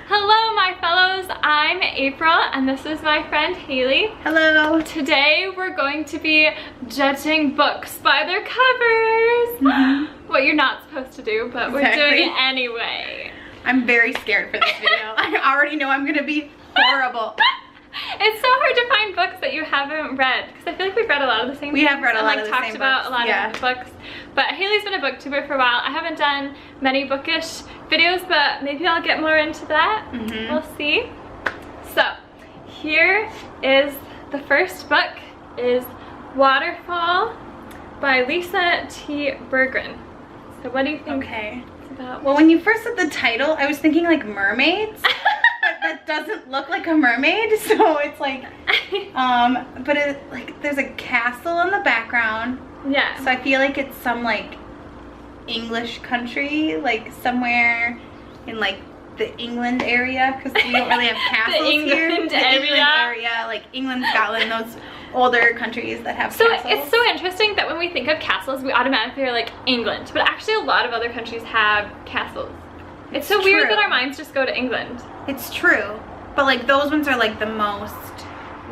Hello my fellows, I'm April and this is my friend Haley. Hello. Today we're going to be judging books by their covers. What you're not supposed to do, but we're doing it anyway. I'm very scared for this video. I already know I'm gonna be horrible. It's so hard to find books that you haven't read because I feel like we've read a lot of the same books. We have read a lot and of the talked same about books. a lot of books. But Haley's been a booktuber for a while. I haven't done many bookish videos, but maybe I'll get more into that. We'll see. So here is the first book, is Waterfall by Lisa T. Berggren. So what do you think it's about? Well, when you first said the title, I was thinking like mermaids. But that doesn't look like a mermaid, so it's like, but it, like, there's a castle in the background. Yeah. So I feel like it's some like English country, like somewhere in like the England area, because we don't really have castles here. England area, like England, Scotland, those older countries that have castles. So it's so interesting that when we think of castles, we automatically are like England, but actually a lot of other countries have castles. It's so weird that our minds just go to England. It's true, but like those ones are like the most,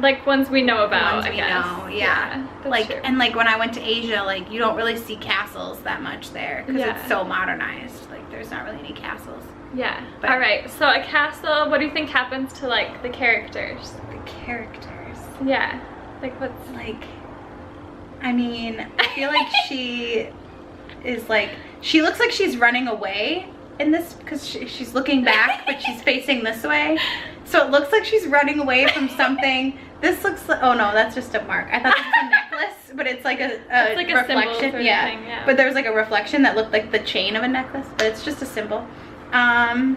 like ones we know about. Ones we know, yeah. Like true. And like when I went to Asia, like you don't really see castles that much there because it's so modernized. Like there's not really any castles. Yeah. But, all right. So a castle. What do you think happens to like the characters? The characters. Yeah. Like what's like? I mean, I feel like she is like, she looks like she's running away in this because she's looking back, but she's facing this way. So it looks like she's running away from something. This looks like, oh no, that's just a mark. I thought this was a necklace, but it's like a reflection. Yeah. But there was like a reflection that looked like the chain of a necklace, but it's just a symbol. I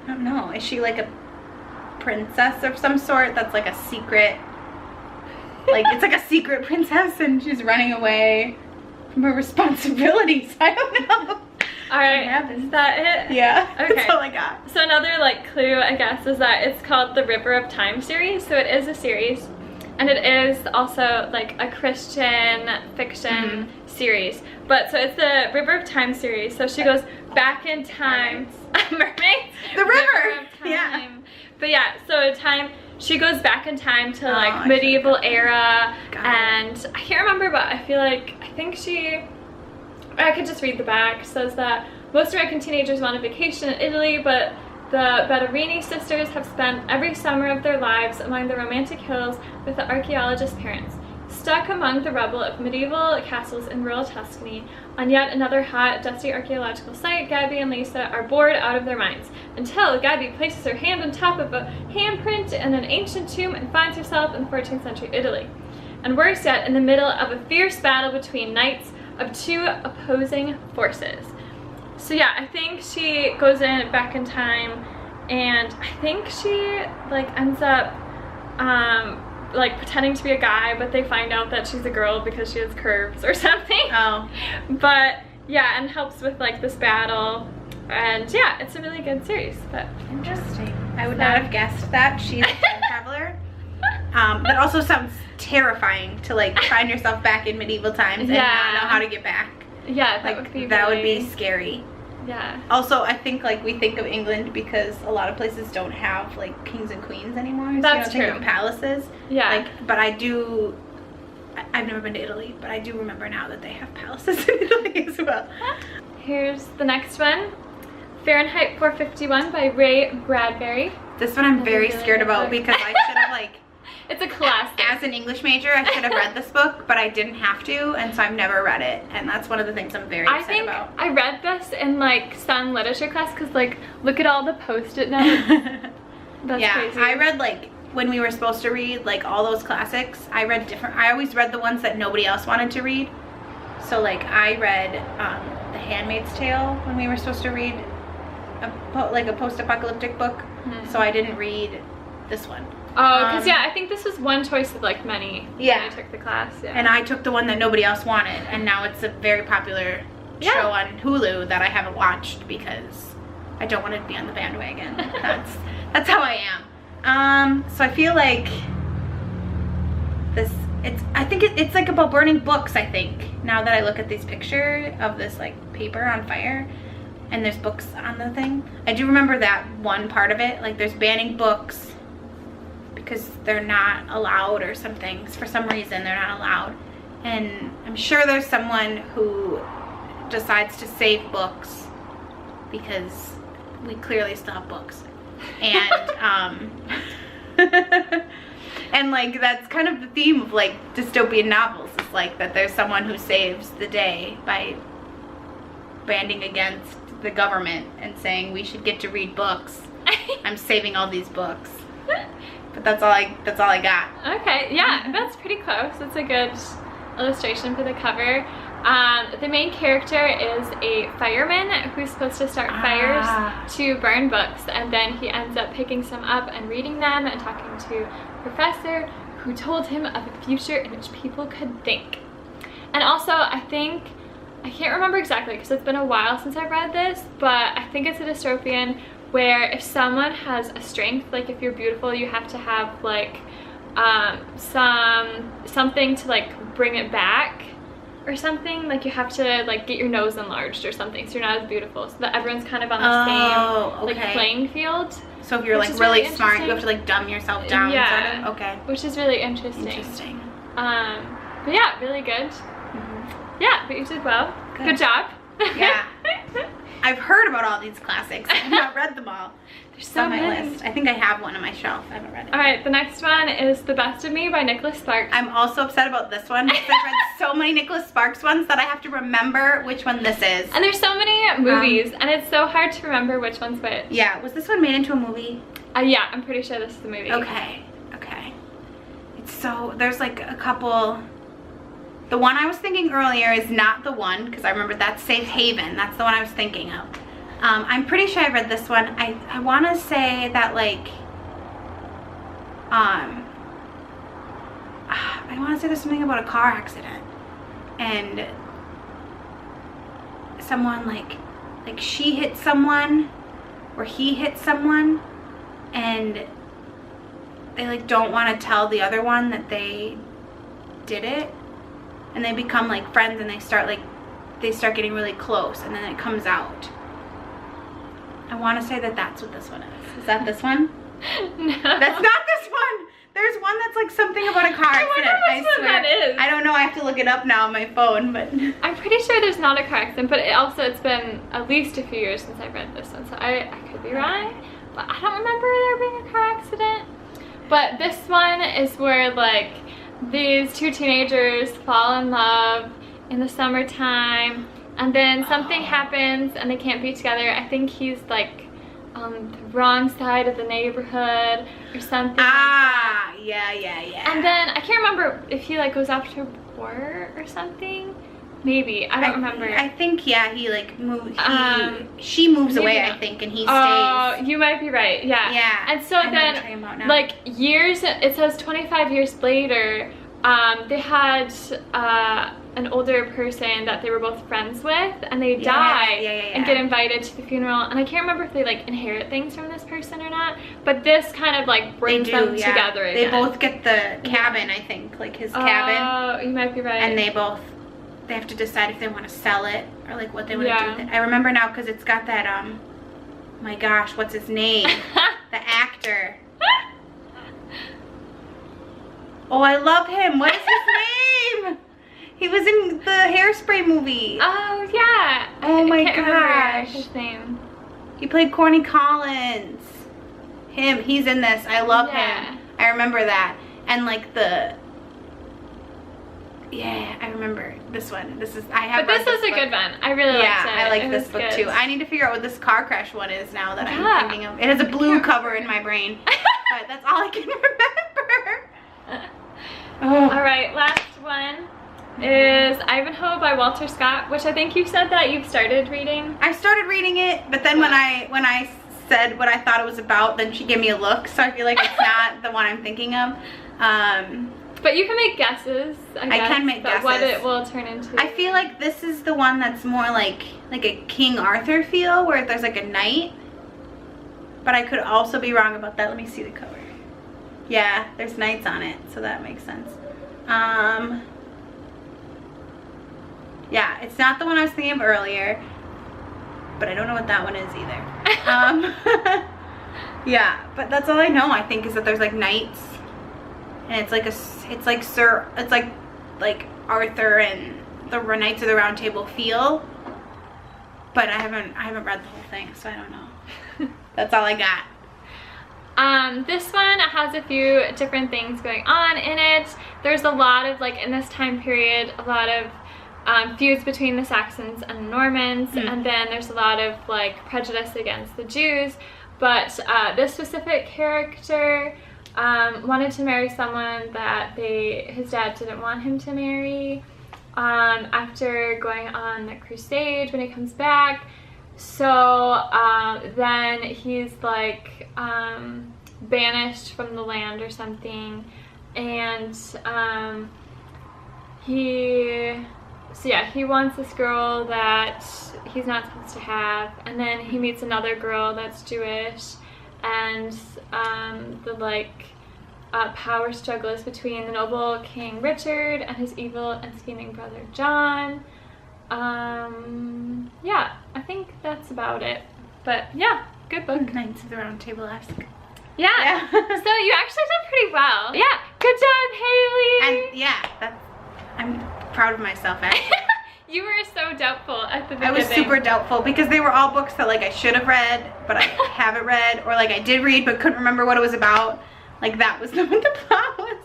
don't know. Is she like a princess of some sort that's like a secret, like it's like a secret princess and she's running away from her responsibilities? I don't know. Alright, is that it? Yeah, okay. That's all I got. So another like clue, I guess, is that it's called the River of Time series. So it is a series, and it is also like a Christian fiction series. But so it's the River of Time series. So she goes back in time. Mermaids? The river of Time. Yeah. But yeah, so she goes back in time to like medieval era, and I can't remember, but I feel like, I could just read the back. It says that most American teenagers want a vacation in Italy, but the Betterini sisters have spent every summer of their lives among the romantic hills with the archaeologist's parents. Stuck among the rubble of medieval castles in rural Tuscany, on yet another hot, dusty archaeological site, Gabby and Lisa are bored out of their minds, until Gabby places her hand on top of a handprint in an ancient tomb and finds herself in 14th century Italy. And worse yet, in the middle of a fierce battle between knights of two opposing forces. So yeah, I think she goes back in time, and I think she like ends up like pretending to be a guy, but they find out that she's a girl because she has curves or something. But yeah, and helps with like this battle, and yeah, it's a really good series. But interesting. I would not have guessed that she's a time traveler. That also sounds terrifying, to like find yourself back in medieval times and not know how to get back. Yeah, that would be scary. Yeah. Also, I think like we think of England because a lot of places don't have like kings and queens anymore. So that's you don't think of palaces. Yeah. Like, but I've never been to Italy, but I do remember now that they have palaces in Italy as well. Here's the next one. Fahrenheit 451 by Ray Bradbury. This one I'm very scared about because I should have like, it's a classic. As an English major, I should have read this book, but I didn't have to, and so I've never read it, and that's one of the things I'm very upset about. I read this in like Sun literature class because like, look at all the post-it notes. That's crazy. I read like, when we were supposed to read like all those classics, I always read the ones that nobody else wanted to read. So like I read The Handmaid's Tale when we were supposed to read a post-apocalyptic book, so I didn't read this one. Oh, because yeah, I think this was one choice of like many. Yeah. When I took the class. Yeah. And I took the one that nobody else wanted, and now it's a very popular show on Hulu that I haven't watched because I don't want to be on the bandwagon. That's how I am. So I feel like I think it's like about burning books. I think now that I look at this picture of this like paper on fire, and there's books on the thing. I do remember that one part of it, like there's banning books because they're not allowed or something. For some reason they're not allowed. And I'm sure there's someone who decides to save books because we clearly still have books. And and like that's kind of the theme of like dystopian novels, is like that there's someone who saves the day by banding against the government and saying we should get to read books. I'm saving all these books. But that's all I got. Okay, yeah, that's pretty close. That's a good illustration for the cover. The main character is a fireman who's supposed to start fires to burn books, and then he ends up picking some up and reading them and talking to a professor who told him of a future in which people could think. And also, I can't remember exactly because it's been a while since I've read this, but I think it's a dystopian where if someone has a strength, like if you're beautiful, you have to have like something to like bring it back or something. Like you have to like get your nose enlarged or something so you're not as beautiful, so that everyone's kind of on the same like playing field. So if you're like really smart, you have to like dumb yourself down. Yeah, sort of? Okay. Which is really interesting. But yeah, really good. Yeah, but you did well. Good job. Yeah. I've heard about all these classics. I've not read them all. There's so on my many. list. I think I have one on my shelf. I haven't read it. Alright, the next one is The Best of Me by Nicholas Sparks. I'm also upset about this one because I've read so many Nicholas Sparks ones that I have to remember which one this is. And there's so many movies, and it's so hard to remember which one's which. Yeah, was this one made into a movie? Yeah, I'm pretty sure this is the movie. Okay, okay. It's so, there's like a couple. The one I was thinking earlier is not the one, because I remember that's Safe Haven. That's the one I was thinking of. I'm pretty sure I read this one. I want to say that like, I want to say there's something about a car accident. And someone like she hit someone, or he hit someone, and they like don't want to tell the other one that they did it. And they become like friends, and they start getting really close, and then it comes out. I want to say that that's what this one is. Is that this one? No. That's not this one. There's one that's like something about a car accident. I wonder which one that is. I don't know. I have to look it up now on my phone, but I'm pretty sure there's not a car accident, but it's been at least a few years since I've read this one, so I could be wrong. But I don't remember there being a car accident. But this one is where like these two teenagers fall in love in the summertime, and then something happens and they can't be together. I think he's like on the wrong side of the neighborhood or something like that. Yeah. And then I can't remember if he like goes after war or something. Maybe, I don't remember. I think, yeah, he like moved, she moves away, I think, and he stays. Oh, you might be right, yeah. Yeah. And so then, like years, it says 25 years later, they had an older person that they were both friends with, and they die and get invited to the funeral. And I can't remember if they like inherit things from this person or not, but this kind of like brings them together again. They both get the cabin, I think, like his cabin. Oh, you might be right. And they have to decide if they want to sell it or like what they want to do with it. I remember now because it's got that my gosh, what's his name? The actor. Oh, I love him. What is his name? He was in the Hairspray movie. Oh yeah. Oh my gosh. gosh. His name. He played Corny Collins. He's in this. I love him. I remember that. And like yeah, I remember this one. This is a good one. I really liked it. I like this book too. I need to figure out what this car crash one is now that I'm thinking of. It has a blue cover in my brain, but that's all I can remember. All right, last one is Ivanhoe by Walter Scott, which I think you said that you've started reading. I started reading it, but then when I said what I thought it was about, then she gave me a look, so I feel like it's not the one I'm thinking of. But you can make guesses, I guess, can make guesses. What it will turn into. I feel like this is the one that's more like a King Arthur feel, where there's like a knight. But I could also be wrong about that. Let me see the cover. Yeah, there's knights on it, so that makes sense. Yeah, it's not the one I was thinking of earlier. but I don't know what that one is either. Yeah, but that's all I know, I think, is that there's like knights, and it's like Arthur and the Knights of the Round Table feel, but I haven't read the whole thing, so I don't know. That's all I got. This one has a few different things going on in it. There's a lot of, like, in this time period, a lot of feuds between the Saxons and the Normans, and then there's a lot of, like, prejudice against the Jews. But this specific character wanted to marry someone that his dad didn't want him to marry after going on the crusade when he comes back. So then he's like banished from the land or something, and he wants this girl that he's not supposed to have, and then he meets another girl that's Jewish, and the like power struggle is between the noble King Richard and his evil and scheming brother John. Yeah, I think that's about it. But yeah, good book. Knights of the Round Table-esque. Yeah. So you actually did pretty well. Yeah. Good job, Hayley. And yeah, I'm proud of myself, actually. You were so doubtful at the beginning. I was super doubtful because they were all books that like I should have read, but I haven't read, or like I did read but couldn't remember what it was about. Like that was what the plot was.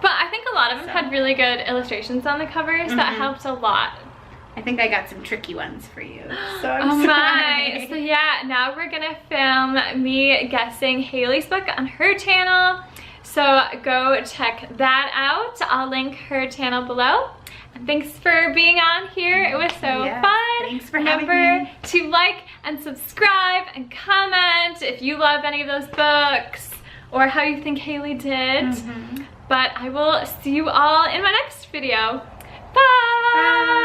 But I think a lot of them had really good illustrations on the covers. That helped a lot. I think I got some tricky ones for you. So I'm sorry. So yeah, now we're gonna film me guessing Hayley's book on her channel. So go check that out. I'll link her channel below. And thanks for being on here. It was so fun. Thanks for having me. Remember to like and subscribe and comment if you love any of those books or how you think Hayley did. But I will see you all in my next video. Bye!